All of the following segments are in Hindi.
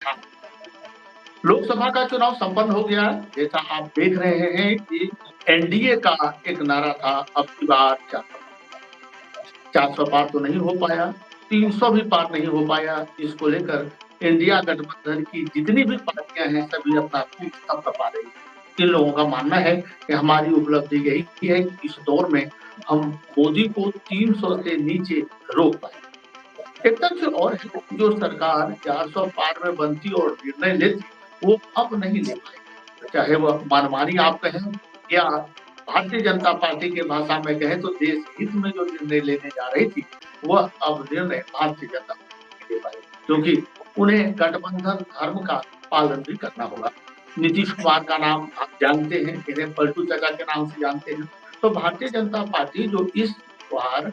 था। लोकसभा का चुनाव संपन्न हो गया। जैसा आप देख रहे हैं कि एनडीए का एक नारा था, अब की बार 400 पार तो नहीं हो पाया, 300 भी पार नहीं हो पाया। इसको लेकर इंडिया गठबंधन की जितनी भी पार्टियां हैं सभी अपना पीठ थपथपा रही हैं। इन लोगों का मानना है कि हमारी उपलब्धि यही है कि इस दौर में हम मोदी को 300 से नीचे रोक पाए। एकदम से और है कि जो सरकार 400 पार में बनती और निर्णय लेती, वो अब नहीं ले पाएगी। चाहे वह मनमानी आप कहें या भारतीय जनता पार्टी की भाषा में कहें तो देश हित में जो निर्णय लेने जा रही थी, वह अब निर्णय भारतीय जनता पार्टी नहीं ले पाएगी, क्योंकि उन्हें गठबंधन धर्म का पालन भी करना होगा। नीतीश कुमार का नाम आप जानते हैं, इन्हें पलटू चाचा के नाम से जानते हैं। तो भारतीय जनता पार्टी जो इस बार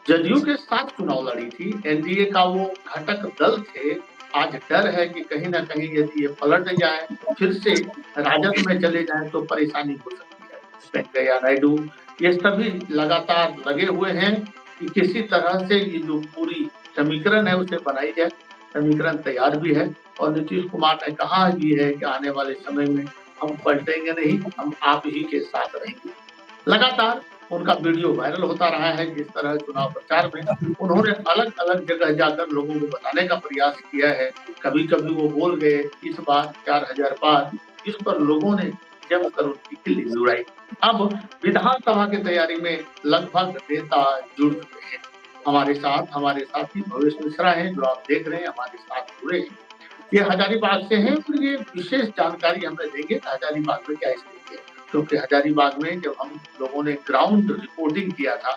जदयू के साथ चुनाव लड़ी थी, एनडीए का वो घटक दल थे। आज डर है कि कहीं न कहीं यदि ये पलट जाए, फिर से राजद में चले जाएँ तो परेशानी हो सकती है। वेंकैया नायडू ये सभी लगातार लगे हुए हैं कि किसी तरह से ये जो पूरी समीकरण है उसे बनाई जाए। समीकरण तैयार भी है और नीतीश कुमार ने कहा भी है कि आने वाले समय में हम पलटेंगे नहीं, हम आप ही के साथ रहेंगे। लगातार उनका वीडियो वायरल होता रहा है। जिस तरह चुनाव प्रचार में उन्होंने अलग-अलग जगह जाकर लोगों को बताने का प्रयास किया है। कभी-कभी वो बोल गए इस बार 4000 पार, इस पर लोगों ने जमकर उनकी खिल्ली उड़ाई। अब विधानसभा की तैयारी में लगभग नेता जुड़ चुके हैं। हमारे साथी भवेश मिश्रा हैं, जो आप देख रहे हैं हमारे साथ जुड़े हैं। ये हजारीबाग से हैं और ये विशेष जानकारी हमें देंगे कि हजारीबाग में क्या स्थिति है। क्योंकि हजारीबाग में जब हम लोगों ने ग्राउंड रिपोर्टिंग किया था,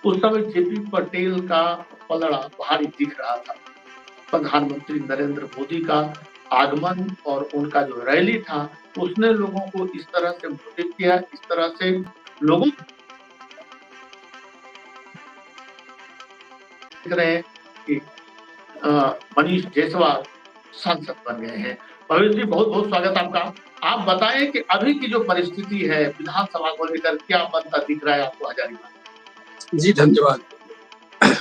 उस समय जेपी पटेल का पलड़ा भारी दिख रहा था। प्रधानमंत्री नरेंद्र मोदी का आगमन और उनका जो रैली था, उसने लोगों को इस तरह से मोटिव किया, इस तरह से लोगों देख रहे हैं कि मनीष जायसवाल सांसद बन गए हैं। भवेश जी, बहुत-बहुत स्वागत आपका। आप बताएँ कि अभी की जो परिस्थिति है विधानसभा को लेकर क्या बनता दिख रहा है आपको हजारीबाग? जी, धन्यवाद।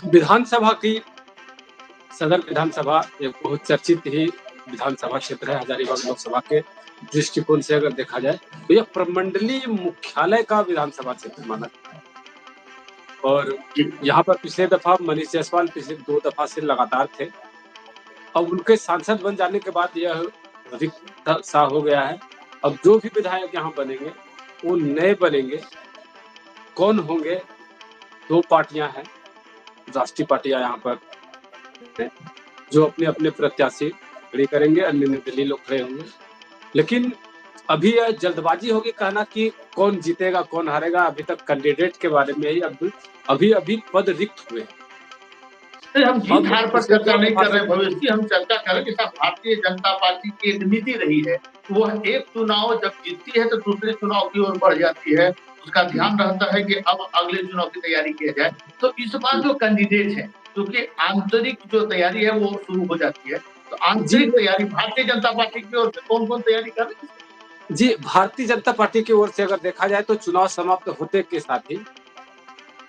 विधानसभा की सदर विधानसभा एक बहुत चर्चित ही विधानसभा क्षेत्र है हजारीबाग लोकसभा के दृष्टिकोण से अगर देखा जाए तो यह प्रमंडलीय मुख्यालय का विधानसभा क्षेत्र माना जाता है। और यहाँ पर पिछले दफा मनीष जायसवाल पिछले 2 दफा से लगातार थे। अब उनके सांसद बन जाने के बाद यह रिक्त सा हो गया है। अब जो भी विधायक यहाँ बनेंगे वो नए बनेंगे। कौन होंगे? 2 पार्टियां हैं, राष्ट्रीय पार्टियां यहाँ पर जो अपने-अपने प्रत्याशी खड़े करेंगे, अन्य निर्दलीय लोग खड़े होंगे। लेकिन अभी यह जल्दबाजी होगी कहना कि कौन जीतेगा, कौन हारेगा। अभी तक कैंडिडेट के बारे में ही अभी पद रिक्त हुए हैं। हम जीत हार पर चर्चा नहीं कर रहे हैं से भवेश जी, हम चर्चा कर रहे हैं कि साहब भारतीय जनता पार्टी की एक नीति रही है। वह एक चुनाव जब जीतती है तो दूसरे चुनाव की ओर बढ़ जाती है। उसका ध्यान रहता है कि अब अगले चुनाव की तैयारी किया जाए। तो इस बार जो कैंडिडेट हैं, क्योंकि आंतरिक जो तैयारी है वो शुरू हो जाती है। तो जी, आंतरिक तैयारी भारतीय जनता पार्टी की ओर से कौन-कौन तैयारी कर रहे हैं? जी, भारतीय जनता पार्टी की ओर से अगर देखा जाए तो चुनाव समाप्त होते के साथ ही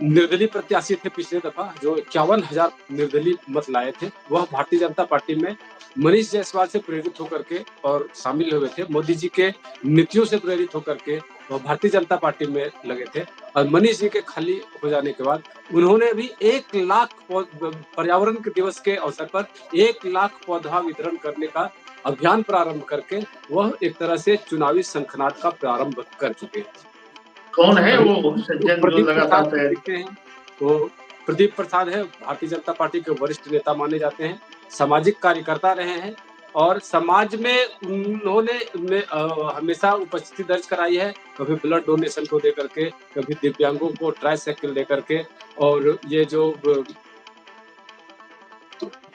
निर्दलीय प्रत्याशी थे पिछले दफा जो 51,000 निर्दलीय मत लाए थे, वह भारतीय जनता पार्टी में मनीष जायसवाल से प्रेरित होकर के और शामिल हुए थे। मोदी जी के नीतियों से प्रेरित होकर के वह भारतीय जनता पार्टी में लगे थे और मनीष जी के खाली हो जाने के बाद उन्होंने भी 1 लाख पर्यावरण के दिवस के अवसर पर 1 लाख पौधा वितरण करने का अभियान प्रारंभ करके वह एक तरह से चुनावी शंखनाद का प्रारंभ कर चुके हैं। कौन है अभी वो सज्जन जो प्रदीप लगातार प्रसाद तैयारी दिखते हैं, वो प्रदीप प्रसाद है, भारतीय जनता पार्टी के वरिष्ठ नेता माने जाते हैं, सामाजिक कार्यकर्ता रहे हैं और समाज में उन्होंने हमेशा उपस्थिति दर्ज कराई है, कभी ब्लड डोनेशन को देकर के, कभी दिव्यांगों को ट्राइसाइकिल देकर के और ये जो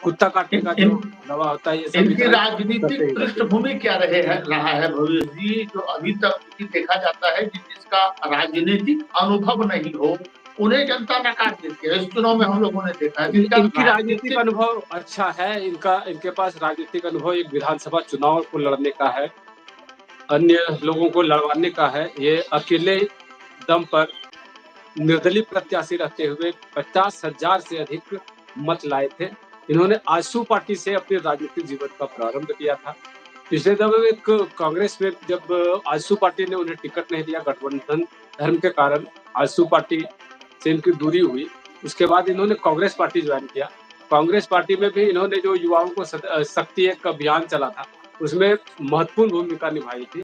कुत्ता काटने का जो इन दवा होता है, ये सब इनकी वितरण राजनीतिक करते ही करते हैं। पृष्ठभूमि क्या रहा है भवेश जी? जो अभी तक की देखा जाता है कि जिसका राजनीतिक अनुभव नहीं हो, उन्हें जनता नकार देती है। इस चुनाव में हम लोगों ने देखा है, जिनका इनकी राजनीतिक राजनीतिक अनुभव अच्छा है, इनके पास राजनीतिक अनुभव एक विधानसभा चुनाव को लड़ने का है। अन्य लोगों को लड़वाने का है। ये अकेले दम पर निर्दलीय प्रत्याशी रहते हुए 50,000 से अधिक मत लाए थे इन्होंने आजसू पार्टी से अपने राजनीतिक जीवन का प्रारंभ किया था। पिछले दफे एक कांग्रेस में जब आजसू पार्टी ने उन्हें टिकट नहीं दिया, गठबंधन धर्म के कारण आजसू पार्टी से इनकी दूरी हुई। उसके बाद इन्होंने कांग्रेस पार्टी ज्वाइन किया। कांग्रेस पार्टी में भी इन्होंने जो युवाओं को शक्ति एक अभियान चला था, उसमें महत्वपूर्ण भूमिका निभाई थी।